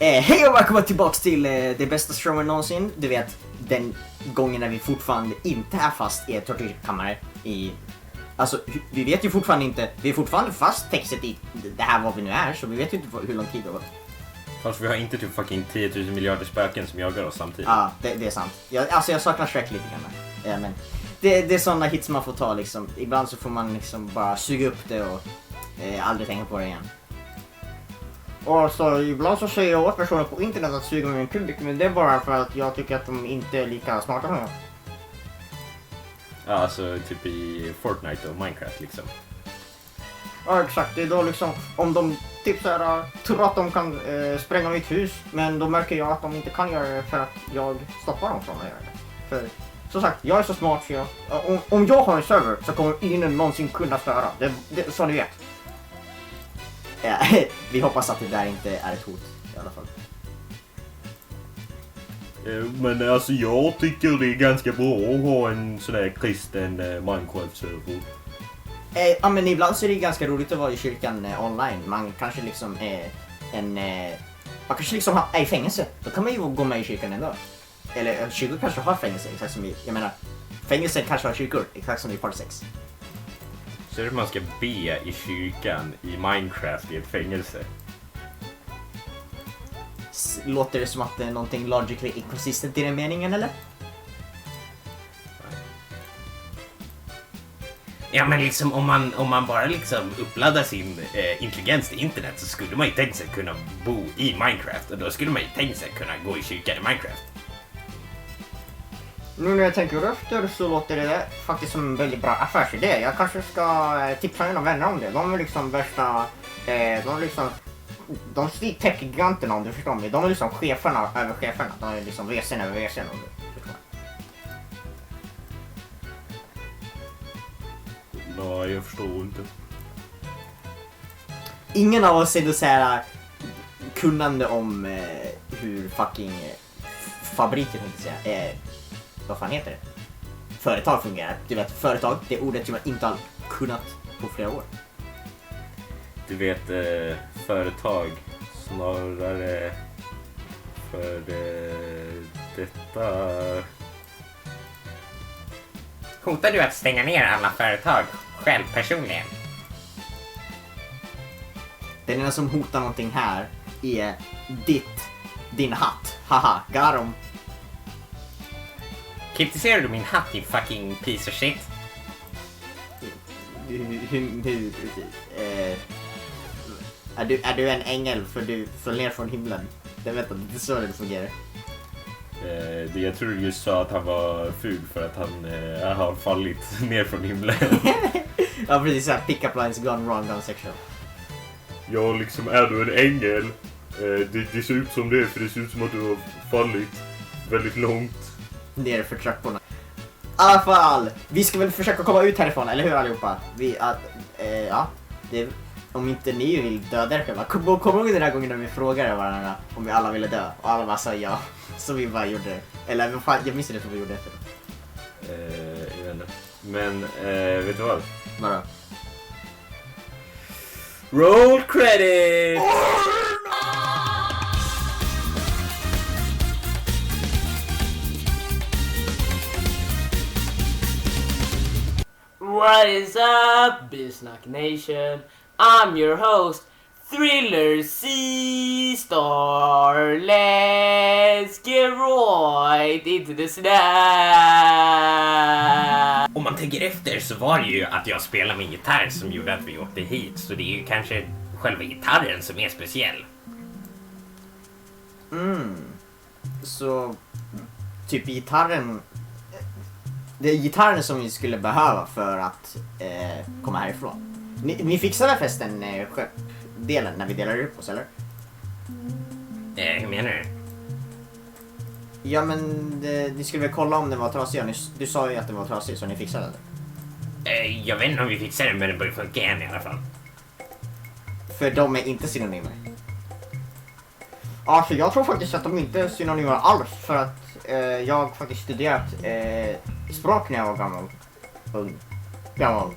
Hej och välkomna tillbaks till det bästa showen någonsin. Du vet, den gången när vi fortfarande inte är fast i ett tortyrkammare i... Alltså, vi vet ju fortfarande inte... Vi är fortfarande fast textet i det här var vi nu är, så vi vet ju inte hur lång tid det var. Fast vi har inte typ fucking 10 000 miljarder spöken som jagar oss samtidigt. Ja, det är sant. Jag saknar Shrek lite grann. Men det är sådana hits man får ta liksom. Ibland så får man liksom bara suga upp det och aldrig tänka på det igen. Och så ibland så säger jag åt personer på internet att suga med min kubik, men det är bara för att jag tycker att de inte är lika smarta som jag. Ja, alltså typ i Fortnite och Minecraft liksom. Ja, exakt. Det är då liksom, om de typ såhär tror att de kan spränga mitt hus, men då märker jag att de inte kan göra det för att jag stoppar dem från att göra det. För som sagt, jag är så smart så jag, om jag har en server så kommer ingen någonsin kunna störa. Det så ni vet. Ja, vi hoppas att det där inte är ett hot i alla fall. Men alltså jag tycker det är ganska bra att ha en sån där kristen Minecraft-server. Ja, men ibland så är det ganska roligt att vara i kyrkan online. Man kanske liksom man kanske liksom är i fängelse. Då kan man ju gå med i kyrkan ändå. Eller kyrkor kanske har fängelse, exakt som jag menar, fängelse kanske har kyrkor, exakt som i Part 6. Så är det man ska be i kyrkan i Minecraft i ett fängelse. Låter det som att det är någonting logically inconsistent i den meningen, eller? Ja, men liksom om man bara liksom uppladdar sin intelligens till internet så skulle man ju tänkt sig kunna bo i Minecraft, och då skulle man ju tänkt sig kunna gå i kyrkan i Minecraft. Nu när jag tänker efter så låter det faktiskt som en väldigt bra affärsidé. Jag kanske ska tipsa mina vänner om det. De är liksom värsta, de är tech-giganterna, om du förstår mig. De är liksom cheferna över cheferna. De är liksom VCn över VCn, om du förstår mig. Nej, jag förstår inte. Ingen av oss är då såhär kunnande om hur fucking fabriken, inte säga, vad fan heter det? Företag fungerar. Du vet, företag, det ordet som man inte har kunnat på flera år. Du vet, företag snarare för detta... Hotar du att stänga ner alla företag själv personligen? Den enda som hotar någonting här är din hatt. Haha, got 'em. Kritiserar du min hatt, din fucking piece of shit? Är du en ängel för du föll ner från himlen? Jag vet inte, det är så det fungerar. Jag tror du just sa att han var ful för att han har fallit ner från himlen. Ja, precis, såhär pick-up lines gone wrong, gone sexual. Ja, liksom, är du en ängel? Det ser ut som det, för det ser ut som att du har fallit väldigt långt ner för trapporna. I alla fall, vi ska väl försöka komma ut härifrån, eller hur allihopa? Ja, om inte ni vill döda er själva. Kom ihåg den här gången när vi frågade varandra om vi alla ville dö, och alla bara sa ja. Så vi bara gjorde det. Eller jag minns det som vi gjorde efter det. jag vet inte. Men, vet du vad? Vadå? Roll credit! What is up, Biznack Nation? I'm your host, Thriller C-Star. Let's get right into the snap. Om man tänker efter så var det ju att jag spelade min gitarr som gjorde att vi åkte hit, så det är ju kanske själva gitarren som är speciell. Så typ gitarren. Det är gitarren som vi skulle behöva för att komma härifrån. Ni fixade förresten delen när vi delade upp oss, eller? Hur menar du? Ja, men ni skulle väl kolla om den var trasig. Du sa ju att den var trasig, så ni fixade den. Jag vet inte om vi fixar det, men det börjar funka igen i alla fall. För de är inte synonymer. Alltså jag tror faktiskt att de inte är synonymer alls. För att jag faktiskt studerat språk när jag var gammal.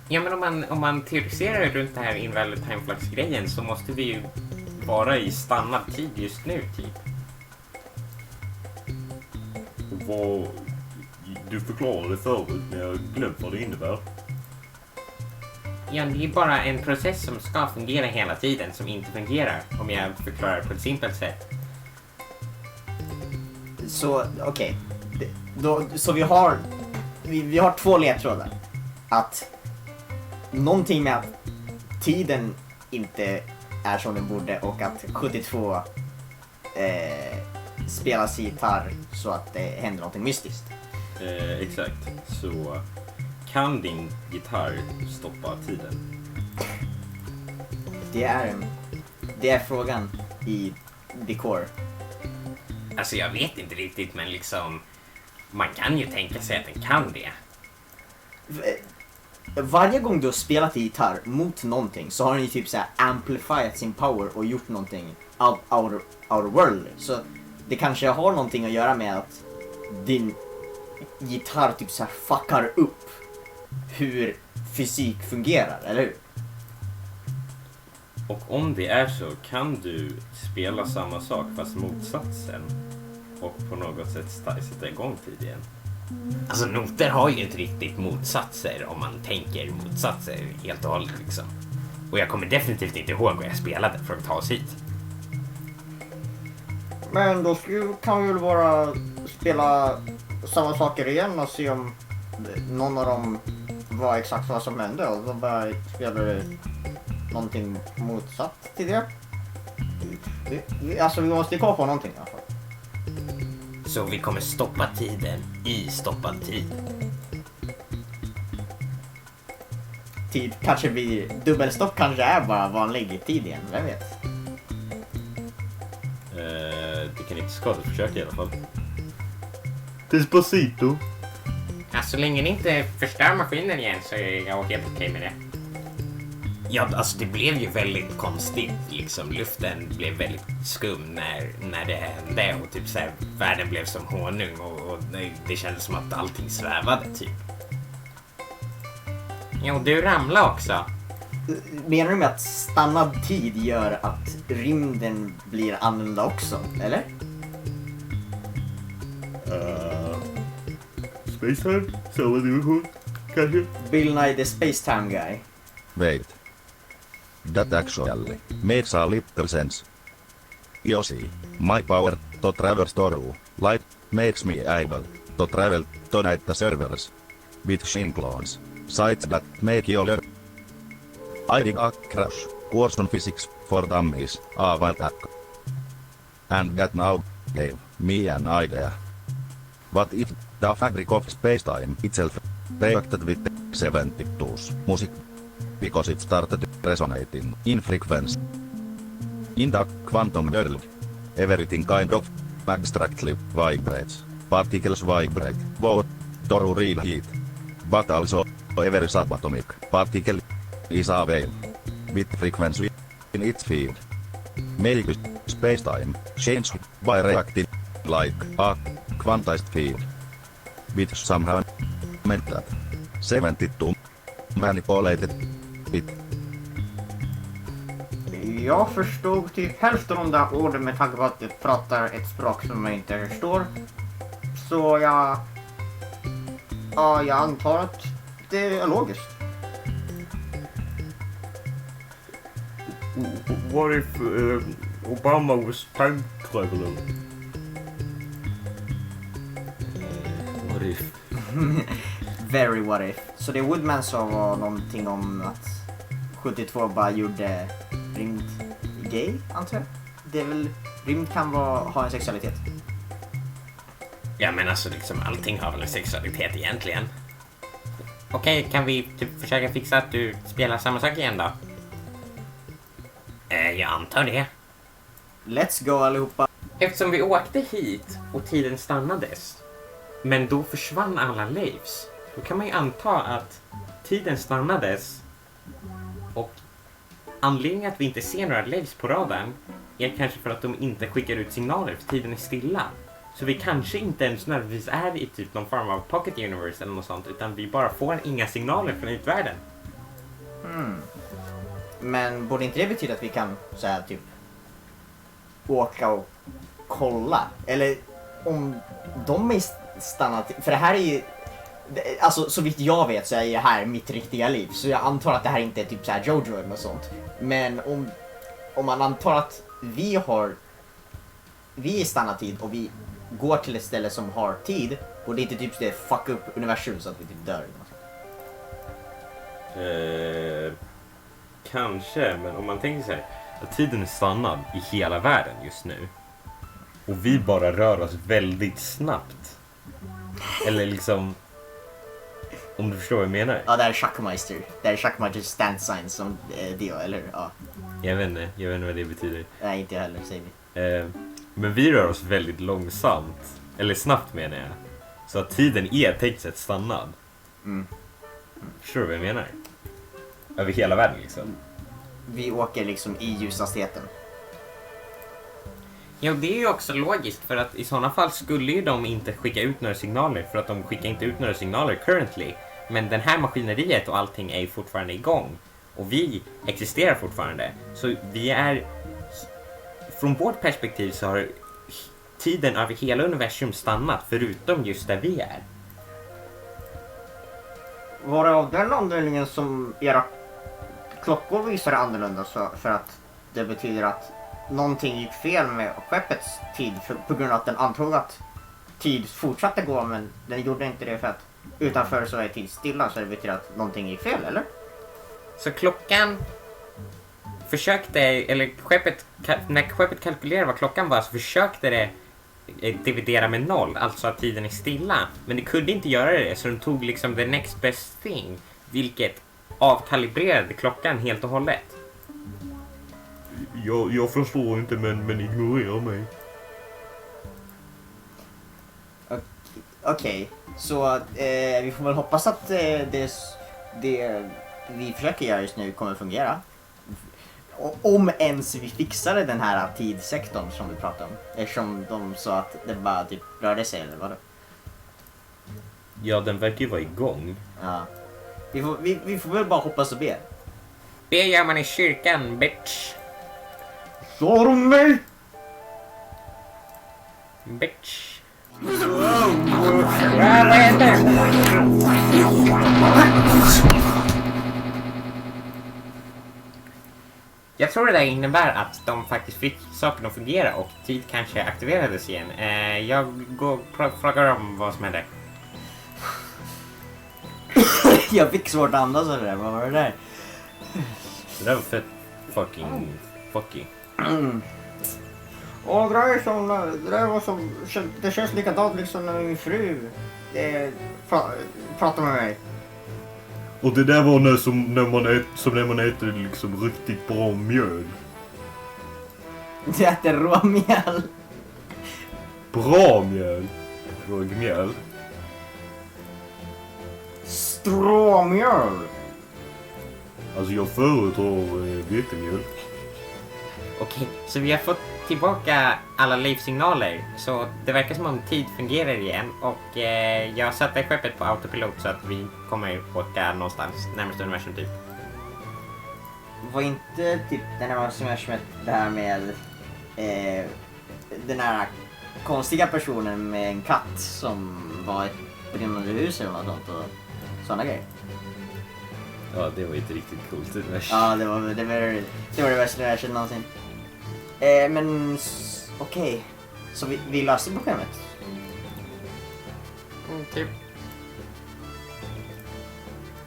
Ja, men om man teoretiserar runt det här invalid time flux-grejen så måste vi ju vara i stannad tid just nu, typ. Vad... Du förklarade förut, men jag glömt vad det innebär. Ja, det är bara en process som ska fungera hela tiden som inte fungerar, om jag förklarar på ett simpelt sätt. Så okej. Så vi har två ledtrådar. Att någonting med att tiden inte är som den borde och att 72 spelas i gitarr så att det händer någonting mystiskt. Exakt. Så kan din gitarr stoppa tiden? Det är frågan i Decor. Alltså jag vet inte riktigt, men liksom man kan ju tänka sig att den kan det. Varje gång du har spelat i gitarr mot någonting så har den ju typ så här amplifierat sin power och gjort någonting out of world. Så det kanske har någonting att göra med att din gitarr typ så här fuckar upp hur fysik fungerar, eller hur? Och om det är så, kan du spela samma sak fast motsatsen och på något sätt sätta igång tid igen? Alltså noter har ju inte riktigt motsatser om man tänker motsatser helt och hållet liksom. Och jag kommer definitivt inte ihåg vad jag spelade för att ta oss hit. Men då kan vi väl bara spela samma saker igen och se om någon av dem var exakt vad som hände och så bara spelar det någonting motsatt till det. Alltså vi måste komma på någonting i alla fall. Så vi kommer stoppa tiden i stoppad tid. Tid kanske blir dubbelstopp, kanske är bara vanlig tid igen, vem vet? Det kan inte skada ett försök i alla fall. Despacito. Ja, så länge ni inte förstör maskinen igen så är jag helt okej med det. Ja, alltså det blev ju väldigt konstigt liksom. Luften blev väldigt skum när det hände och typ så här, världen blev som honung och det kändes som att allting svävade typ. Jo, du ramlade också. Menar du med att stannad tid gör att rymden blir annorlunda också, eller? Space Time? Så vad du ihåg, kanske? Bill Nye the Space Time Guy. Wait. That actually makes a little sense. You see, my power to travel through light makes me able to travel to the servers with shin clones, sites that make you learn. I did a crash course on physics for dummies a while back. And that now gave me an idea. What if the fabric of space-time itself reacted with the 72's music? Because it started resonating in frequency. In the quantum world, everything kind of abstractly vibrates. Particles vibrate, both through real heat, but also every subatomic particle is a wave with frequency in its field. Make space-time change by reacting like a quantized field, which somehow meant that 72 manipulated it. Jag förstod typ hälften av de där orden med tanke på att jag pratar ett språk som jag inte förstår. Så jag antar att det är logiskt. What if Obama was time traveler? What if? Very what if. Så det Woodman sa var någonting om att 72 bara gjorde rymd gay, antar jag. Det är väl, rymd kan ha en sexualitet. Ja, men alltså liksom allting har väl en sexualitet egentligen. Okej, kan vi typ försöka fixa att du spelar samma sak igen då? Jag antar det. Let's go allihopa. Eftersom vi åkte hit och tiden stannades, men då försvann alla lives, då kan man ju anta att tiden stannades och anledningen att vi inte ser några lives på radarn är kanske för att de inte skickar ut signaler för tiden är stilla. Så vi kanske inte ens nödvändigtvis är i typ någon form av pocket universe eller något sånt, utan vi bara får inga signaler från utvärlden. Men borde inte det betyda att vi kan så här typ åka och kolla. Eller om de är stannat. För det här är ju... Alltså så vitt jag vet så är det här mitt riktiga liv. Så jag antar att det här inte är typ så här Jojo eller något sånt. Men om man antar att vi är stannat tid och vi går till ett ställe som har tid. Och det är inte typ det fuck upp universum så att vi typ dör. Kanske, men om man tänker sig att tiden är stannad i hela världen just nu. Och vi bara rör oss väldigt snabbt. Eller liksom... Om du förstår vad jag menar. Ja, det är Schackmeister. Det är Schackmeisters stand sign som det, eller ja. Jag vet inte vad det betyder. Nej, inte jag heller, säger vi. Men vi rör oss väldigt långsamt. Eller snabbt menar jag. Så att tiden är tekniskt sett stannad. Förstår du vad jag menar? Över hela världen liksom. Vi åker liksom i ljushastigheten. Ja, det är ju också logiskt för att i sådana fall skulle ju de inte skicka ut några signaler för att de skickar inte ut några signaler currently. Men den här maskineriet och allting är ju fortfarande igång. Och vi existerar fortfarande. Så vi är... Från vårt perspektiv så har tiden över hela universum stannat förutom just där vi är. Var det av den anledningen som era klockor visar annorlunda så för att det betyder att någonting gick fel med skeppets tid på grund av att den antog att tid fortsatte gå men den gjorde inte det för att utanför så är tid stilla så det betyder att någonting gick fel, eller? Så klockan försökte, eller när skeppet kalkylerade vad klockan var så försökte det dividera med 0, alltså att tiden är stilla. Men det kunde inte göra det så de tog liksom the next best thing, vilket avkalibrerade klockan helt och hållet. Jag förstår inte men ignorera mig. Okej, så vi får väl hoppas att det vi försöker göra just nu kommer fungera. Om ens vi fixade den här tidssektorn som vi pratade om. Eftersom de sa att det bara typ rörde sig eller vad det? Ja, den verkar ju vara igång. Ja. Vi får väl bara hoppas och be. Det gör man i kyrkan, bitch. Sa de mig? Bitch. Vad händer? Jag tror det där innebär att de faktiskt fick saken att fungera och tid kanske aktiverades igen. Jag går och frågar om vad som hände. Jag fick svårt att andas av det där. Vad var det där? Det där var fett fucking. Och det är som, det där var som, det känns likadant liksom när min fru pratar med mig. Och det där var när man äter liksom riktigt bra mjöl. Du äter råmjöl. Bra mjöl. Rågmjöl. Stråmjöl. Alltså jag föredrar vetemjöl. Okej, så vi har fått tillbaka alla livssignaler. Så det verkar som om tid fungerar igen. Och jag satte skeppet på autopilot så att vi kommer åka någonstans närmast universum typ. Var inte typ den här som det här med den här konstiga personen med en katt som var ett brinnande hus eller något sånt och sådana grejer? Ja, det var ju ett riktigt coolt universum. Ja, det var det värsta universum någonsin. Men okej. Så vi löste problemet. Typ.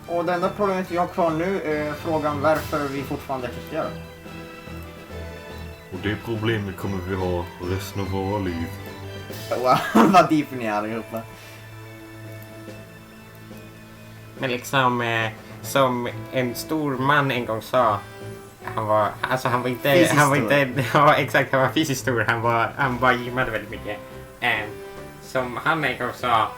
Och det enda problemet vi har kvar nu är frågan varför vi fortfarande existerar. Och det problemet kommer vi ha resten av våra liv. Wow, vad deep ni är allihopa. Men liksom, som en stor man en gång sa, han var fysiskt stor, han var gymmade väldigt mycket. Som han en gång sa,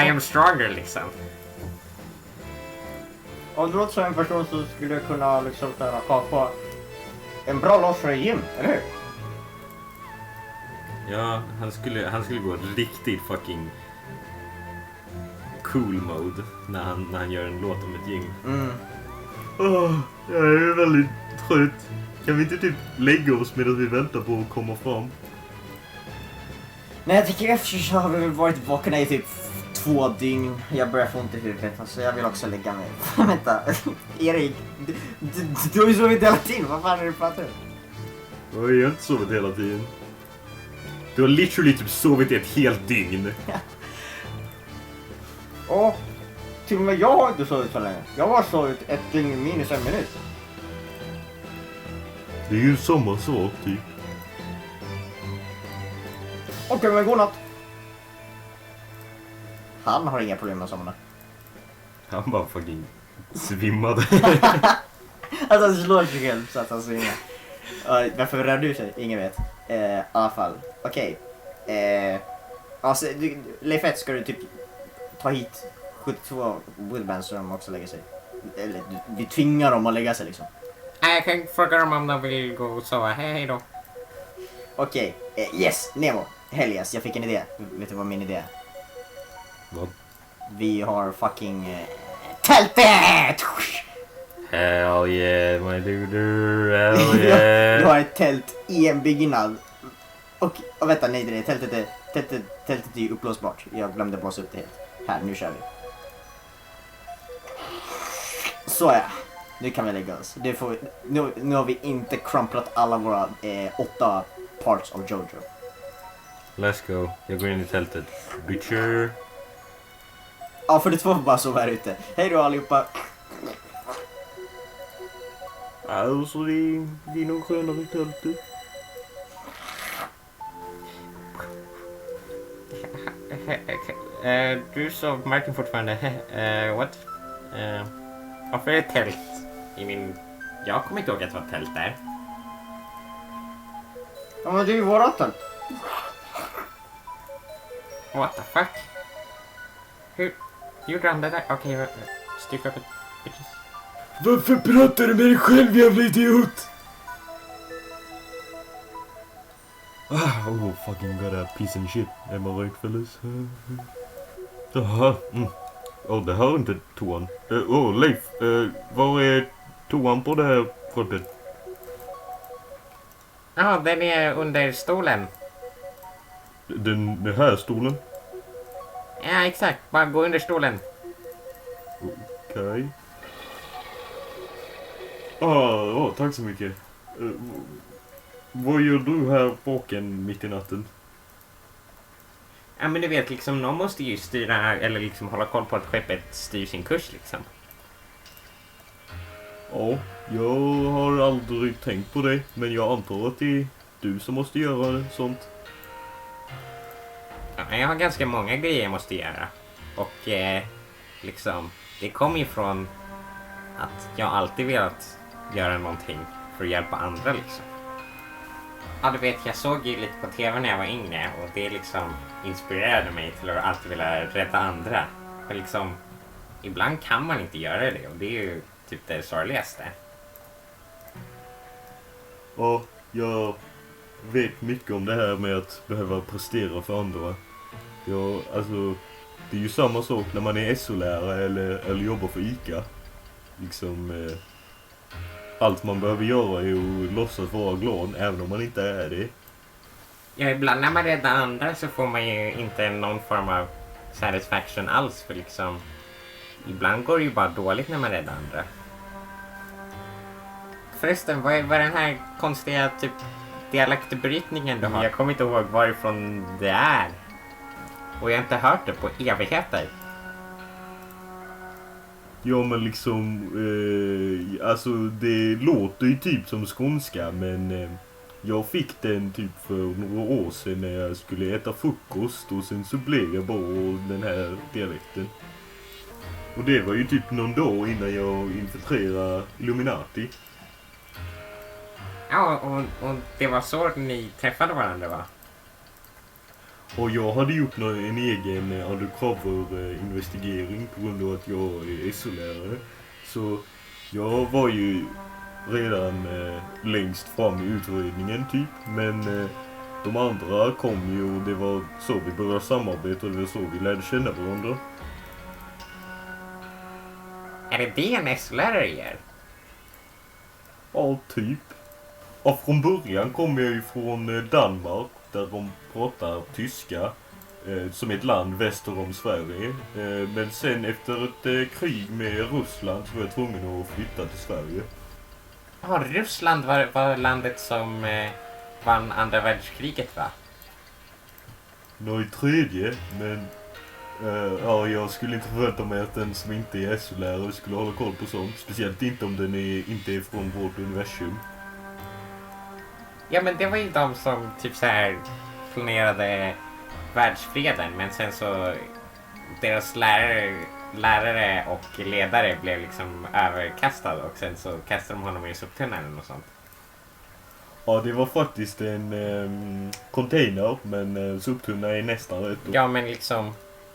I am stronger liksom. Och det låter som en person som skulle kunna liksom kapa en bra loss för gym, eller hur? Ja, han skulle gå riktigt fucking cool mode när han gör en låt om ett gäng. Jag är väldigt trött. Kan vi inte typ lägga oss medan vi väntar på att komma fram? Nej, jag tycker efter så har vi väl varit vakna i typ 2 dygn. Jag börjar få ont i huvudet, alltså jag vill också lägga mig. Vänta, Erik, du har ju sovit hela tiden, vad fan är det du pratar om? Jag har inte sovit hela tiden. Du har literally typ sovit ett helt dygn. Och till och med jag har inte sovit så länge. Jag har sovit ett dygn minus 1 minut. Det är ju samma sak typ. Okej, men godnatt. Han har inga problem med att somna. Han bara fucking svimmade. Alltså han slår sig själv så att han svimmar. Varför rör du sig? Ingen vet. I alla fall. Okej. Alltså, Leif 1 ska du typ ta hit 72 woodbands så de också lägger sig. Eller vi tvingar dem att lägga sig liksom. Jag kan fråga dem om de vill gå och sova. Hej då. Okej. Yes, Nemo. Helias, jag fick en idé. Vet du vad min idé är? Vad? Vi har fucking tältet! Hell yeah, my dude. Hell Vi yeah. har ett tält i en byggnad. Och vänta, nej det är tältet är ju upplåsbart. Jag glömde blåsa upp det helt. Här, nu kör vi. Så ja, nu kan vi lägga oss. Nu har vi inte crumplat alla våra 8 parts av Jojo. Let's go. Jag går in i tältet. Bitcher. Ja, för det får bara sova här ute. Hej då allihopa. Alltså det är nog skönare i tältet. Du sov Martin fortfarande. What? Varför är det tält i min... Jag kommer inte ihåg att det var tält där. Ja, men det är ju vårat tält. What the fuck? Hur gjorde han det där? Okej, styck upp ett bitches. Varför pratar du med dig själv, jävla idiot? Oh, fucking got a piece of shit. Am I right, fellas? Jaha. Det här är inte toan. Leif. Var är toan på det här frontet? Ja, den är under stolen. Den här stolen? Ja, exakt. Bara gå under stolen. Okej. Tack så mycket. Vad gör du här vaken mitt i natten? Ja, men du vet, liksom, någon måste ju styra, eller liksom hålla koll på att skeppet styr sin kurs, liksom. Ja, jag har aldrig tänkt på det, men jag antar att det är du som måste göra sånt. Ja, jag har ganska många grejer jag måste göra. Och liksom, det kommer ju från att jag alltid velat göra någonting för att hjälpa andra, liksom. Ja, du vet, jag såg ju lite på tv när jag var yngre och det liksom inspirerade mig till att alltid vilja rädda andra. För liksom, ibland kan man inte göra det och det är ju typ det sorgligaste. Ja, jag vet mycket om det här med att behöva prestera för andra. Alltså, det är ju samma sak när man är SO-lärare eller jobbar för ICA. Liksom, allt man behöver göra är att låtsas vara glad, även om man inte är det. Ja, ibland när man räddar andra så får man ju inte någon form av satisfaction alls, för liksom, ibland går det ju bara dåligt när man räddar andra. Förresten, vad är den här konstiga typ dialektbrytningen du har? Jag kommer inte ihåg varifrån det är. Och jag har inte hört det på evigheter. Ja, men liksom, alltså det låter ju typ som skånska, men jag fick den typ för några år sedan när jag skulle äta frukost och sen så blev jag bara den här dialekten. Och det var ju typ någon dag innan jag infiltrerade Illuminati. Ja, och det var så ni träffade varandra, va? Och jag hade gjort en egen undercover-investigering på grund av att jag är SO-lärare. Så jag var ju redan längst fram i utredningen typ. Men de andra kom ju och det var så vi började samarbeta och det var så vi lärde känna varandra. Är det det en SO-lärare gör? Ja, typ. Och från början kom jag ju från Danmark där de pratar tyska. Som ett land väster om Sverige. Men sen efter ett krig med Ryssland så var jag tvungen att flytta till Sverige. Ja, Ryssland var landet som vann andra världskriget, va? Nå i tredje, men ja, jag skulle inte förvänta mig att den som inte är SO-lärare skulle hålla koll på sånt. Speciellt inte om den inte är från vårt universum. Ja, men det var ju de som typ så här planerade världsfreden, men sen så deras lärare och ledare blev liksom överkastad och sen så kastade de honom i soptunnan och sånt. Ja, det var faktiskt en container, men soptunna är nästan rätt. Ja, men liksom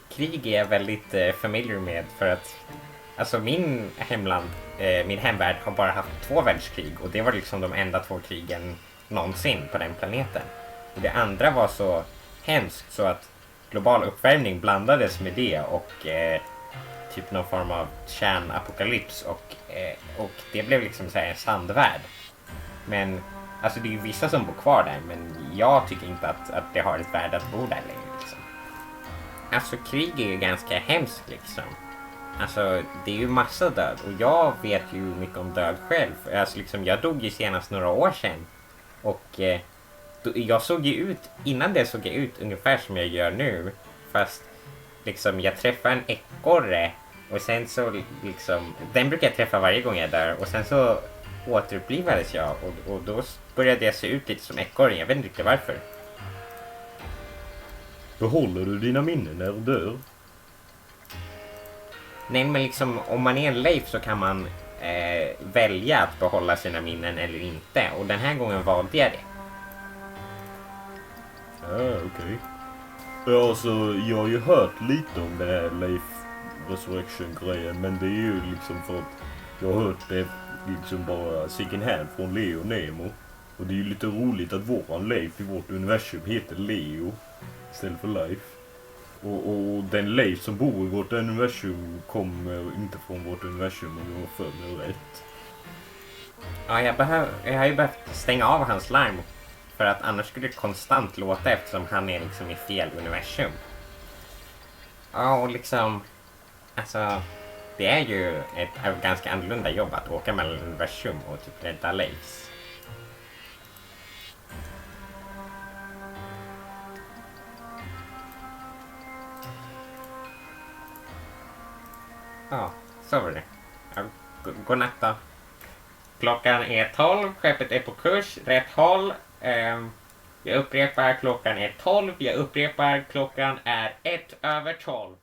krig är jag väldigt familiar med, för att alltså min hemvärld har bara haft 2 världskrig och det var liksom de enda 2 krigen någonsin på den planeten. Och det andra var så hemskt så att global uppvärmning blandades med det och typ någon form av kärnapokalyps och det blev liksom så här en sandvärld. Men alltså det är ju vissa som bor kvar där, men jag tycker inte att det har ett värde att bo där längre liksom. Alltså krig är ju ganska hemskt liksom. Alltså det är ju massa död och jag vet ju mycket om död själv. Alltså liksom jag dog ju senast några år sedan och jag såg ju ut, innan det såg jag ut ungefär som jag gör nu, fast liksom jag träffade en ekorre och sen så liksom, den brukar jag träffa varje gång jag dör och sen så återupplivades jag och då började jag se ut lite som ekorren, jag vet inte riktigt varför. Behåller du dina minnen när du dör? Nej, men liksom om man är en Leif så kan man välja att behålla sina minnen eller inte, och den här gången valde jag det. Ja, okej. Ja, alltså, jag har ju hört lite om det här Leif Resurrection-grejen, men det är ju liksom för att jag har hört det liksom bara second hand från Leo och Nemo. Och det är ju lite roligt att våran Leif i vårt universum heter Leo istället för Leif. Och den Leif som bor i vårt universum kommer inte från vårt universum om jag för mig rätt. Ja, jag har ju behövt stänga av hans larm för att annars skulle det konstant låta eftersom han är liksom i fel universum. Ja, och liksom alltså det är ju ett ganska annorlunda jobb att åka mellan universum och typ rädda Leifs. Ja, så var det. Ja, godnatt då. Klockan är 12, skeppet är på kurs, rätt håll. Jag upprepar, klockan är 12, jag upprepar, klockan är 1 över 12.